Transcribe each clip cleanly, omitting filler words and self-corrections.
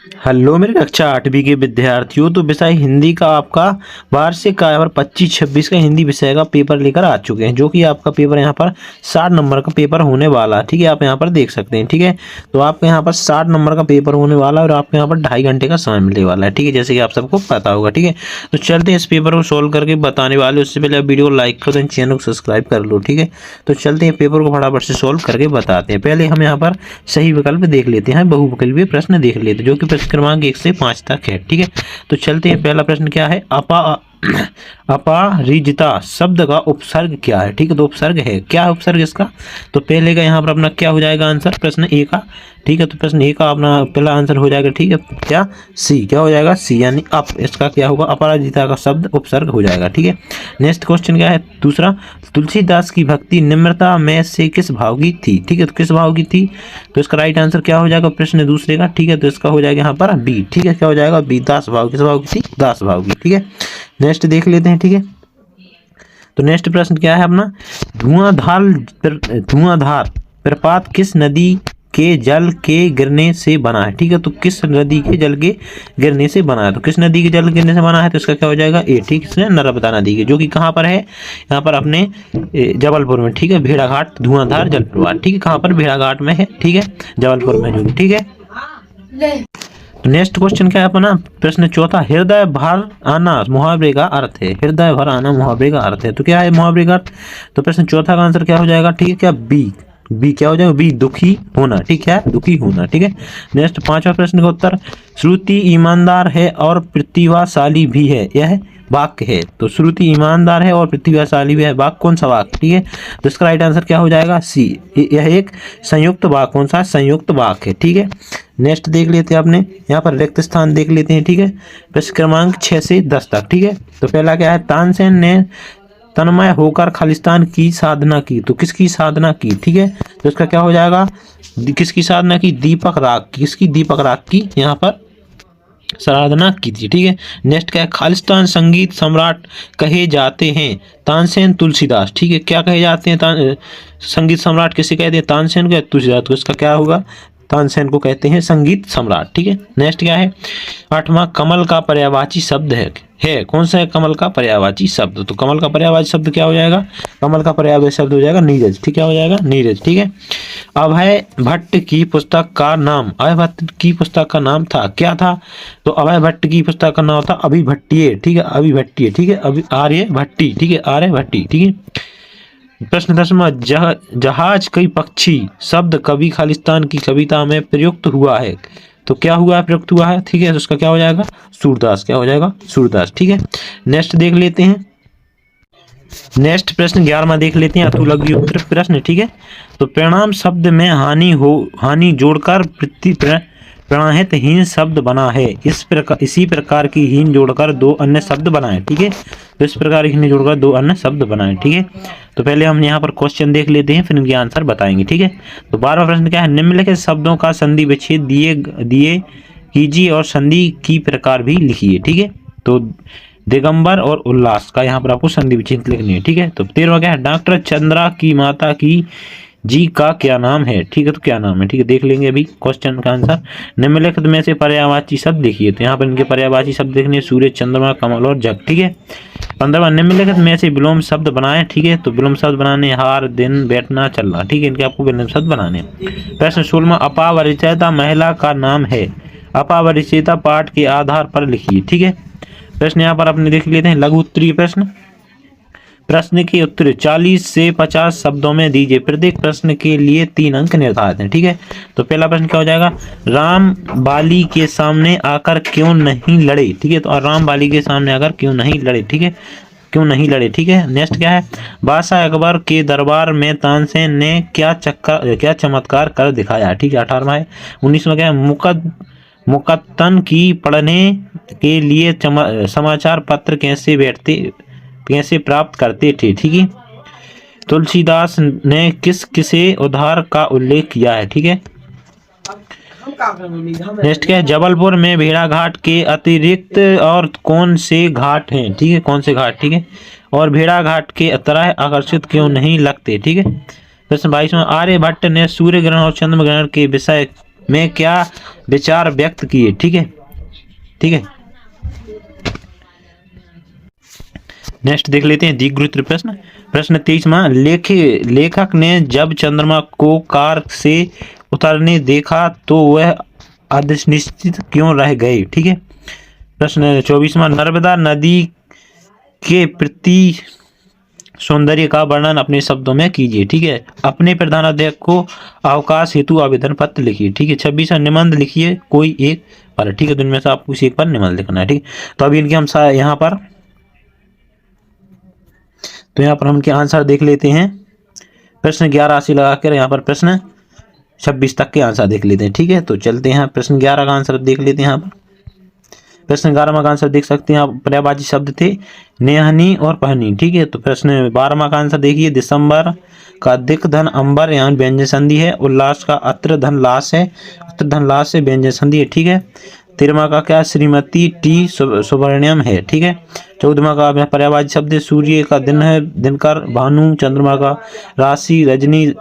Hello मेरे कक्षा 8वीं के विद्यार्थियों। तो विषय हिंदी का आपका वार्षिक यहाँ पर 25-26 का हिंदी विषय का पेपर लेकर आ चुके हैं, जो कि आपका पेपर यहाँ पर 60 नंबर का पेपर होने वाला है। ठीक है, आप यहाँ पर देख सकते हैं। ठीक है, तो आपके यहाँ पर 60 नंबर का पेपर होने वाला है और आपके यहाँ पर 2.5 घंटे का समय मिलने वाला है। ठीक है, जैसे कि आप सबको पता होगा। ठीक है, तो चलते हैं इस पेपर को सोल्व करके बताने वाले। उससे पहले आप वीडियो को लाइक कर दें, चैनल को सब्सक्राइब कर लो। ठीक है, तो चलते हैं पेपर को फटाफट से सोल्व करके बताते हैं। पहले हम यहाँ पर सही विकल्प देख लेते हैं, बहुविकल्पीय प्रश्न देख लेते हैं, जो कि प्रश्न क्रमांक 1 से 5 तक है। ठीक है, तो चलते हैं। पहला प्रश्न क्या है, अपराजिता शब्द का उपसर्ग क्या है। ठीक है, तो उपसर्ग है, क्या है उपसर्ग इसका। तो पहले का यहाँ पर अपना क्या हो जाएगा आंसर, प्रश्न ए का। ठीक है, तो प्रश्न ए का अपना पहला आंसर हो जाएगा। ठीक है, क्या सी, क्या हो जाएगा सी, यानी अप, इसका क्या होगा, अपराजिता का शब्द उपसर्ग हो जाएगा। ठीक है, नेक्स्ट क्वेश्चन क्या है दूसरा, तुलसीदास की भक्ति निम्रता में से किस भाव की थी। ठीक है, तो किस भाव की थी, तो इसका राइट आंसर क्या हो जाएगा प्रश्न दूसरे का। ठीक है, तो इसका हो जाएगा यहाँ पर बी। ठीक है, क्या हो जाएगा बी, दास भाव, किस भाव की थी, दास भाव की। ठीक है, नेक्स्ट देख लेते हैं। ठीक है, तो नेक्स्ट प्रश्न क्या है अपना, धुआंधार प्रपात किस नदी के जल के गिरने से बना है। ठीक है, तो किस नदी के जल के गिरने से बना है, तो किस नदी के जल गिरने से बना है, तो इसका क्या हो जाएगा ए। ठीक है, नर्मदा नदी के, जो कि कहाँ पर है, यहाँ पर अपने जबलपुर में। ठीक है, भेड़ाघाट धुआंधार जलप्रपात। ठीक है, कहाँ पर, भेड़ाघाट में है। ठीक है, जबलपुर में जो। ठीक है, तो नेक्स्ट क्वेश्चन क्या है अपना, प्रश्न चौथा, हृदय भर आना मुहावरे का अर्थ है। हृदय भर आना मुहावरे का अर्थ है, तो क्या है मुहावरे का अर्थ, तो प्रश्न चौथा का आंसर क्या हो जाएगा। ठीक है, क्या बी, बी क्या हो जाएगा बी, दुखी होना। ठीक है, दुखी होना। ठीक है, नेक्स्ट पांचवा प्रश्न का उत्तर, श्रुति ईमानदार है और प्रतिभाशाली भी है, यह वाक्य है। तो श्रुति ईमानदार है और प्रतिभाशाली भी है, वाक्य कौन सा वाक्य। ठीक है, तो इसका राइट आंसर क्या हो जाएगा सी, यह एक संयुक्त वाक्य, कौन सा संयुक्त वाक्य है। ठीक है, नेक्स्ट देख लेते हैं अपने यहाँ पर रिक्त स्थान देख लेते हैं। ठीक है, प्रश्न क्रमांक 6 से 10 तक। ठीक है, तो पहला क्या है, तानसेन ने तन्मय होकर खालिस्तान की साधना की, तो किसकी साधना की। ठीक है, तो इसका क्या हो जाएगा, किसकी साधना की, दीपक राग, किसकी, दीपक राग की यहाँ पर साधना की थी। ठीक है, नेक्स्ट क्या है, खालिस्तान संगीत सम्राट कहे जाते हैं तानसेन तुलसीदास। ठीक है, क्या कहे जाते हैं, संगीत सम्राट किसे कहते हैं, तानसेन को या तुलसीदास को, इसका क्या होगा, तानसेन को कहते हैं संगीत सम्राट। ठीक है, नेक्स्ट क्या है, आठवां, कमल का पर्यायवाची शब्द है कौन सा है कमल का पर्यायवाची शब्द, तो कमल का पर्यायवाची शब्द क्या हो जाएगा, कमल का पर्यायवाची शब्द हो जाएगा नीरज। ठीक है, क्या हो जाएगा नीरज। ठीक है, अभय भट्ट की पुस्तक का नाम, अभय भट्ट की पुस्तक का नाम था, क्या था, तो अभय भट्ट की पुस्तक का नाम था अभिभट्टीय। ठीक है, अभिभट्टीय। ठीक है, अभी आर्य भट्टी। ठीक है, आर्य भट्टी। ठीक है, प्रश्न 10वां, जहाज कई पक्षी शब्द कवि खालिस्तान की कविता में प्रयुक्त हुआ है, तो क्या हुआ है, प्रयुक्त हुआ है। ठीक है, तो उसका क्या हो जाएगा सूरदास, क्या हो जाएगा सूरदास। ठीक है, नेक्स्ट देख लेते हैं। नेक्स्ट प्रश्न 11वां देख लेते हैं, अतुलगी उत्तर प्रश्न। ठीक है, तो परिणाम शब्द में हानि जोड़कर प्रणाहित हीन शब्द बना है, इसी प्रकार की हीन जोड़कर दो अन्य शब्द बनाए। ठीक है, तो इस प्रकार हीन जोड़कर दो अन्य शब्द बनाए। ठीक है, तो पहले हम यहाँ पर क्वेश्चन देख लेते हैं, फिर इनके आंसर बताएंगे। ठीक है, तो 12वां प्रश्न क्या है, निम्नलिखित शब्दों का संधि विच्छेद दिए कीजिए और संधि की प्रकार भी लिखिए। ठीक है, तो दिगंबर और उल्लास का यहाँ पर आपको संधि विच्छेद लिखनी है। ठीक है, तो 13वां क्या है, डॉक्टर चंद्रा की माता की जी का क्या नाम है। ठीक है, तो क्या नाम है। ठीक है, देख लेंगे अभी क्वेश्चन का आंसर। निम्नलिखित में से पर्यायवाची शब्द देखिए, तो यहाँ पर इनके पर्यायवाची शब्द देखने, सूर्य, चंद्रमा, कमल और जग। ठीक है, 15वां, निम्नलिखित में से विलोम शब्द बनाए। ठीक है, तो विलोम शब्द बनाने, हार, दिन, बैठना, चलना। ठीक है, इनके आपको विलोम शब्द बनाने। प्रश्न 16वां, अपरिचयता महिला का नाम है, अपरिचयता पाठ के आधार पर लिखिए। ठीक है, प्रश्न यहाँ पर अपने देख लेते हैं, लघु उत्तरीय प्रश्न। प्रश्न के उत्तर 40 से 50 शब्दों में दीजिए, प्रत्येक प्रश्न के लिए 3 अंक निर्धारित हैं। ठीक है, तो पहला प्रश्न क्या हो जाएगा, राम बाली के सामने आकर क्यों नहीं लड़े। ठीक है, तो राम बाली के सामने आकर क्यों नहीं लड़े। ठीक है, क्यों नहीं लड़े। ठीक है, नेक्स्ट क्या है, बादशाह अकबर के दरबार में तानसेन ने क्या चमत्कार कर दिखाया। ठीक है, 18वां है। 19वां क्या है, मुकत्तन की पढ़ने के लिए समाचार पत्र कैसे प्राप्त करते थे। ठीक है, तुलसीदास ने किसे उद्धार का उल्लेख किया है। ठीक है, नेक्स्ट क्या है, जबलपुर में भेड़ाघाट के अतिरिक्त और कौन से घाट हैं। ठीक है, कौन से घाट। ठीक है, और भेड़ाघाट के तरह आकर्षित क्यों नहीं लगते। ठीक है, प्रश्न 22वां, आर्यभट्ट ने सूर्य ग्रहण और चंद्र ग्रहण के विषय में क्या विचार व्यक्त किए। ठीक है, ठीक है। नेक्स्ट देख लेते हैं दीर्घवृत्त प्रश्न। प्रश्न 23वां, लेखक ने जब चंद्रमा को कार से उतरने देखा तो वह अनिश्चित क्यों रह गए। ठीक है। प्रश्न 24वां, नर्मदा नदी के प्रति सौंदर्य का वर्णन अपने शब्दों में कीजिए। ठीक है। अपने प्रधानाध्यापक को अवकाश हेतु आवेदन पत्र लिखिए। ठीक है। 26वां, निबंध लिखिए कोई एक पर। ठीक है। तो इनमें से आपको किसी एक पर निबंध लिखना है। ठीक है। तो अभी इनके हम यहाँ पर हम इनके आंसर देख लेते हैं। प्रश्न 11 से लगाकर यहाँ पर प्रश्न 26 तक के आंसर देख लेते हैं। ठीक है। तो चलते हैं प्रश्न 11 का आंसर देख लेते हैं। यहाँ पर प्रश्न 11वां का आंसर देख सकते हैं आप, पर्यायवाची शब्द थे नेहनी और पहनी। ठीक है। तो प्रश्न 12वां का आंसर देखिए, दिसंबर का दिक धन अंबर, यहाँ व्यंजन संधि है। उल्लास का अत्र धन लाश है, अत्र धन लाश से व्यंजन संधि है। ठीक है। 13वां का क्या, श्रीमती टी सुब्रमण्यम है। ठीक है। 14वां का पर्यायवाची शब्द सूर्य का दिन है, दिनकर, भानु, चंद्रमा का राशि, रजनी,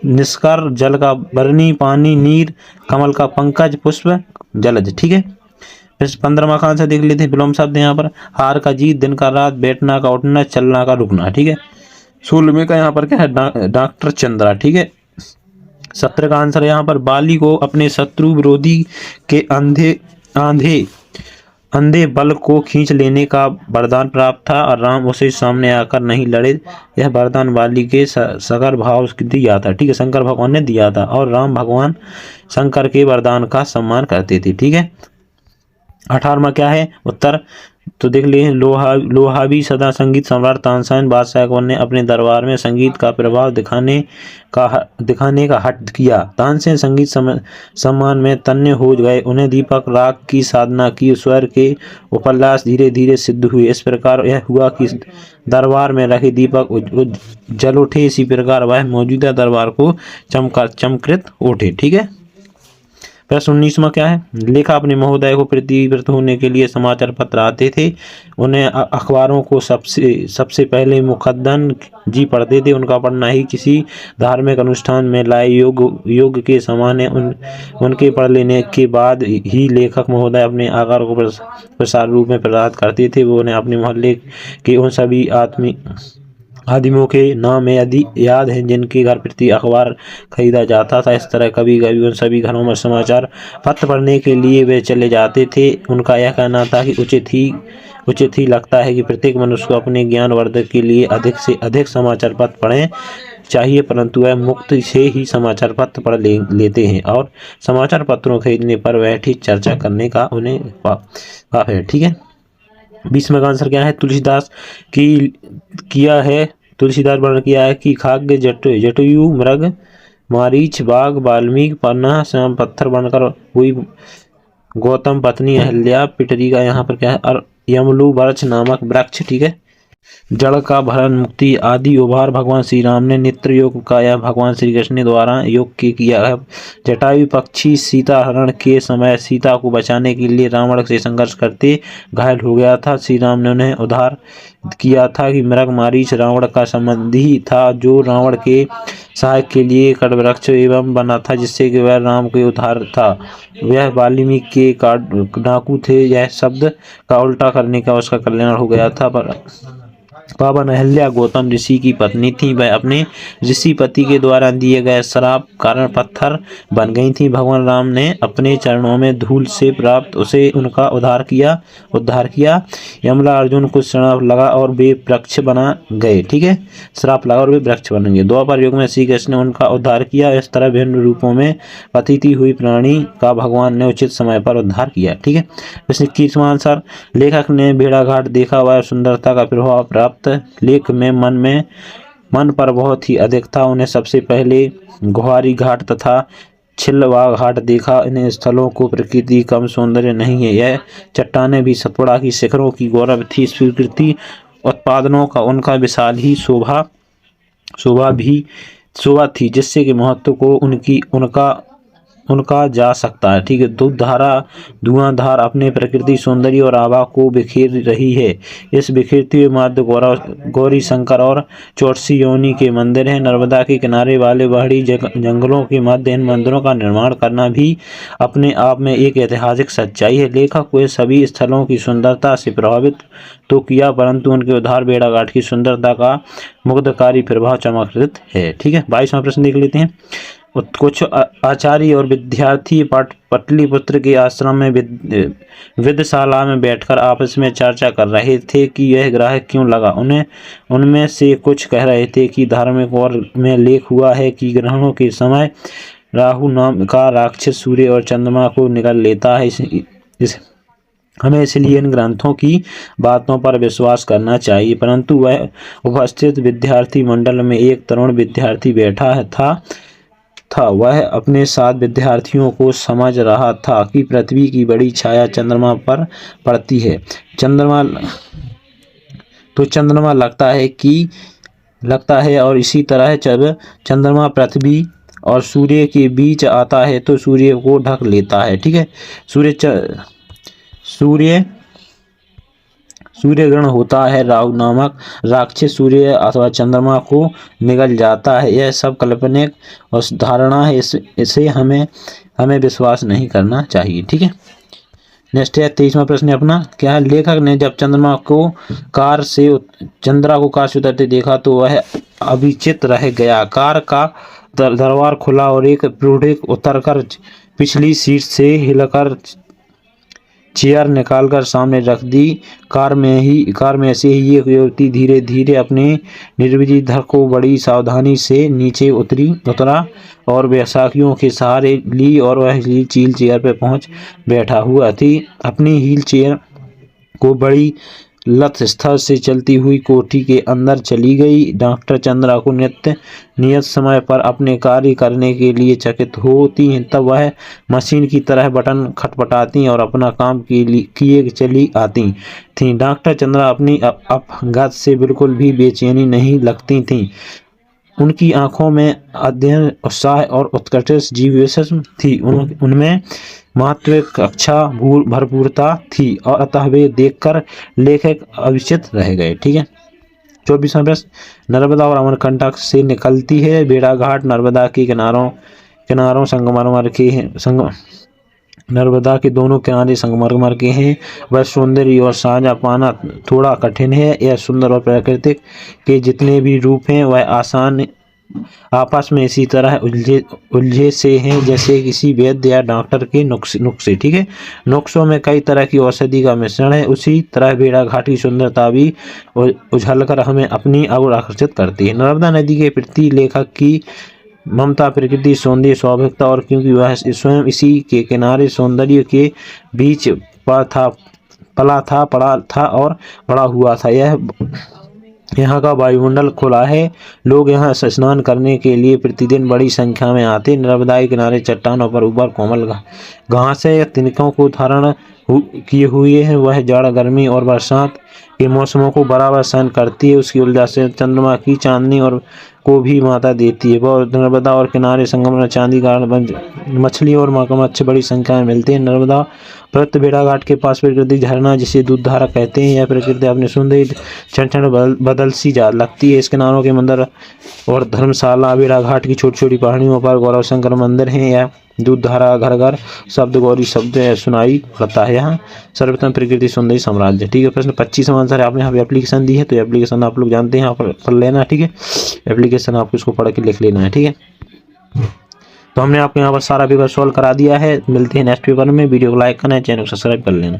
निष्कर, जल का बरनी, पानी, नीर, कमल का पंकज, पुष्प, जलज। ठीक है। 15वां का आंसर देख लेते हैं, विलोम शब्द यहाँ पर हार का जीत, दिन का रात, बैठना का उठना, चलना का रुकना। ठीक है। 16वें का यहाँ पर क्या है, डॉक्टर चंद्रा। ठीक है। 17 का आंसर यहाँ पर बाली को अपने शत्रु विरोधी के अंधे बल को खींच लेने का वरदान प्राप्त था और राम उसे सामने आकर नहीं लड़े। यह वरदान बाली के शंकर भाव दिया था। ठीक है। शंकर भगवान ने दिया था और राम भगवान शंकर के वरदान का सम्मान करते थे। ठीक है। 18वां क्या है, उत्तर तो देख लिए लोहावी सदा संगीत सम्राट तानसेन बादशाह अकबर ने अपने दरबार में संगीत का प्रभाव दिखाने का हट किया। तानसेन संगीत सम्मान में तन्ने हो गए। उन्हें दीपक राग की साधना की, स्वर के उपन्यास धीरे धीरे सिद्ध हुए। इस प्रकार यह हुआ कि दरबार में रखे दीपक जल उठे, इसी प्रकार वह मौजूदा दरबार को चमकृत उठे। ठीक है। प्रश्न 19वां क्या है, लेखा अपने महोदय को प्रतिव्रत होने के लिए समाचार पत्र आते थे। उन्हें अखबारों को सबसे पहले मुकद्दम जी पढ़ते थे। उनका पढ़ना ही किसी धार्मिक अनुष्ठान में लाए योग के समान है। उनके पढ़ लेने के बाद ही लेखक महोदय अपने आकार को प्रसार रूप में प्रदान करते थे। वो उन्हें अपने मोहल्ले के उन सभी आदिमों के नाम याद हैं जिनके घर प्रति अखबार खरीदा जाता था। इस तरह कभी कभी उन सभी घरों में समाचार पत्र पढ़ने के लिए वे चले जाते थे। उनका यह कहना था कि उचित ही लगता है कि प्रत्येक मनुष्य को अपने ज्ञानवर्धन के लिए अधिक से अधिक समाचार पत्र पढ़ें चाहिए, परंतु वह मुक्त से ही समाचार पत्र पढ़ लेते हैं और समाचार पत्रों खरीदने पर वह ठीक चर्चा करने का उन्हें पाप है। ठीक है। 20वां का आंसर क्या है, तुलसीदास वर्णन किया है कि खाग्य जटयु मृग मारीच बाघ वाल्मीकि पन्ना श्याम पत्थर बनकर हुई गौतम पत्नी अहल्या पिटरी का यहाँ पर क्या है, यमलू वृक्ष नामक वृक्ष। ठीक है। जड़ का भरण मुक्ति आदि उभार भगवान श्री राम ने नेत्र योग का या भगवान श्री कृष्ण द्वारा योग के किया है। जटायु पक्षी सीता हरण के समय सीता को बचाने के लिए रावण से संघर्ष करते घायल हो गया था। श्री राम ने उन्हें उद्धार किया था कि मृग मारीच रावण का संबंधी था जो रावण के सहायक के लिए कटवृक्ष एवं बना था जिससे कि वह राम के उद्धार था। वह वाल्मीकि के डाकू थे। यह शब्द का उल्टा करने का उसका कल्याण हो गया था। पर पावन अहल्या गौतम ऋषि की पत्नी थी। वह अपने ऋषि पति के द्वारा दिए गए श्राप कारण पत्थर बन गई थी। भगवान राम ने अपने चरणों में धूल से प्राप्त उसे उनका उद्धार किया। यमला अर्जुन को श्राप लगा और वे वृक्ष बना गए। ठीक है। श्राप लगा और वे वृक्ष बन गए। द्वापर युग में श्री कृष्ण ने उनका उद्धार किया। इस तरह विभिन्न रूपों में पतित हुई प्राणी का भगवान ने उचित समय पर उद्धार किया। ठीक है। 21वां आंसर, लेखक ने भेड़ाघाट देखा, वह सुंदरता का प्रभाव प्राप्त लेख में मन पर बहुत ही अधिक था। उन्हें सबसे पहले गुहारी घाट तथा छिलवा घाट देखा। इन स्थलों को प्रकृति कम सौंदर्य नहीं है। यह चट्टानें भी सतपुड़ा की शिखरों की गौरव थी। स्वीकृति उत्पादनों का उनका विशाल ही शोभा थी जिससे कि महत्व को उनका उनका जा सकता है। ठीक है, धुआंधार अपने प्रकृति सौंदर्य और आभा को बिखेर रही है। इस बिखेरते हुए मध्य गौरी शंकर और चौरसी योनि के मंदिर हैं। नर्मदा के किनारे वाले पहाड़ी जंगलों के मध्य इन मंदिरों का निर्माण करना भी अपने आप में एक ऐतिहासिक सच्चाई है। लेखक को सभी स्थलों की सुंदरता से प्रभावित तो किया, परंतु उनके उधार बेड़ाघाट की सुंदरता का मुग्धकारी प्रभाव चमत्कृत है। ठीक है, 22वां प्रश्न देख लेते हैं। कुछ आचार्य और विद्यार्थी पाटलिपुत्र के आश्रम में विद्याशाला में बैठकर आपस में चर्चा कर रहे थे कि यह ग्रह क्यों लगा। उनमें से कुछ कह रहे थे कि धार्मिक और में लेख हुआ है कि ग्रहणों के समय राहु नाम का राक्षस सूर्य और चंद्रमा को निगल लेता है। हमें इसलिए इन ग्रंथों की बातों पर विश्वास करना चाहिए। परंतु वह उपस्थित विद्यार्थी मंडल में एक तरुण विद्यार्थी बैठा था। वह अपने साथ विद्यार्थियों को समझ रहा था कि पृथ्वी की बड़ी छाया चंद्रमा पर पड़ती है। चंद्रमा लगता है और इसी तरह जब चंद्रमा पृथ्वी और सूर्य के बीच आता है तो सूर्य को ढक लेता है। ठीक है, सूर्य ग्रहण होता है। राहु नामक राक्षस सूर्य अथवा चंद्रमा को निगल जाता है। यह सब काल्पनिक और धारणा है, इसे हमें विश्वास नहीं करना चाहिए। ठीक है, नेक्स्ट है 23वां प्रश्न अपना क्या है। लेखक ने जब चंद्रा को कार से उतरते देखा तो वह अविचलित रह गया। कार का दरवाजा खुला और एक बूढ़े उतरकर पिछली सीट से हिलकर चेयर निकालकर सामने रख दी। कार में से ही एक युवती धीरे धीरे अपने निर्जीव धड़ को बड़ी सावधानी से नीचे उतरा और बैसाखियों के सहारे ली और वह व्हील चेयर पर पहुंच बैठा हुआ थी। अपनी व्हील चेयर को बड़ी लत स्थल से चलती हुई कोठी के अंदर चली गई। डॉक्टर चंद्रा को नियत समय पर अपने कार्य करने के लिए चकित होती हैं। तब वह मशीन की तरह बटन खटपटाती और अपना काम किए चली आती थीं। डॉक्टर चंद्रा अपनी अपघात से बिल्कुल भी बेचैनी नहीं लगती थीं। उनकी आंखों में अध्ययन, उत्साह और उत्कृष्ट जीवविशेषम थी। उनमें महत्वाकांक्षा भरपूरता थी और अतः वे देखकर लेखक अविचलित रह गए। ठीक है, 24वां प्रश्न। नर्मदा और अमरकंटक से निकलती है। बेड़ाघाट नर्मदा के किनारों संगमरमर के हैं। नर्मदा के दोनों किनारे संगमरमर के हैं। वह सौंदर्य और साझा पाना थोड़ा कठिन है। यह सुंदर और प्राकृतिक के जितने भी रूप हैं वह आसान आपस में इसी तरह उलझे से हैं जैसे किसी वैद्य या डॉक्टर के नुस्खे। ठीक है, नुस्खों में कई तरह की औषधि का मिश्रण है। उसी तरह बेड़ाघाट की सुंदरता भी उछलकर हमें अपनी ओर आकर्षित करती है। नर्मदा नदी के प्रति लेखक की ममता प्रकृति सौंदर्य स्वाभाविकता और क्योंकि वह स्वयं इसी के किनारे सौंदर्य के बीच पड़ा था और बड़ा हुआ था। यहाँ का वायुमंडल खुला है। लोग यहाँ स्नान करने के लिए प्रतिदिन बड़ी संख्या में आते। नर्मदा के किनारे चट्टानों पर ऊपर कोमल घास है, तिनकों को धारण किए हुए हैं। वह जाड़, गर्मी और बरसात के मौसमों को बराबर सहन करती है। उसकी ऊर्जा से चंद्रमा की चांदनी और को भी माता देती है। वह नर्मदा और किनारे संगम में चांदी का मछली और मगरमच्छ बड़ी संख्या में मिलते हैं। नर्मदा पर्वत बेड़ाघाट के पास प्रकृति झरना जिसे दूधधारा कहते हैं। यह प्रकृति अपने सौंदर्य क्षण बदल सी जा लगती है। इस किनारों के मंदिर और धर्मशाला बेड़ाघाट की छोटी छोटी पहाड़ियों पर गौरव शंकर मंदिर हैं। यह दूधधारा घर घर शब्द गौरी शब्द सुनाई पड़ता है। यहाँ सर्वप्रथम प्रकृति सौंदर्य साम्राज्य। ठीक है, प्रश्न 25वां आंसर है। आपने यहाँ पे एप्लीकेशन दी है तो एप्लीकेशन आप लोग जानते हैं, यहाँ पर पढ़ लेना। ठीक है, एप्लीकेशन आपको इसको पढ़ के लिख लेना है। ठीक है, तो हमने आपको यहाँ पर सारा पेपर सॉल्व करा दिया है। मिलते हैं नेक्स्ट पेपर में। वीडियो को लाइक करना है, चैनल को सब्सक्राइब कर लेना।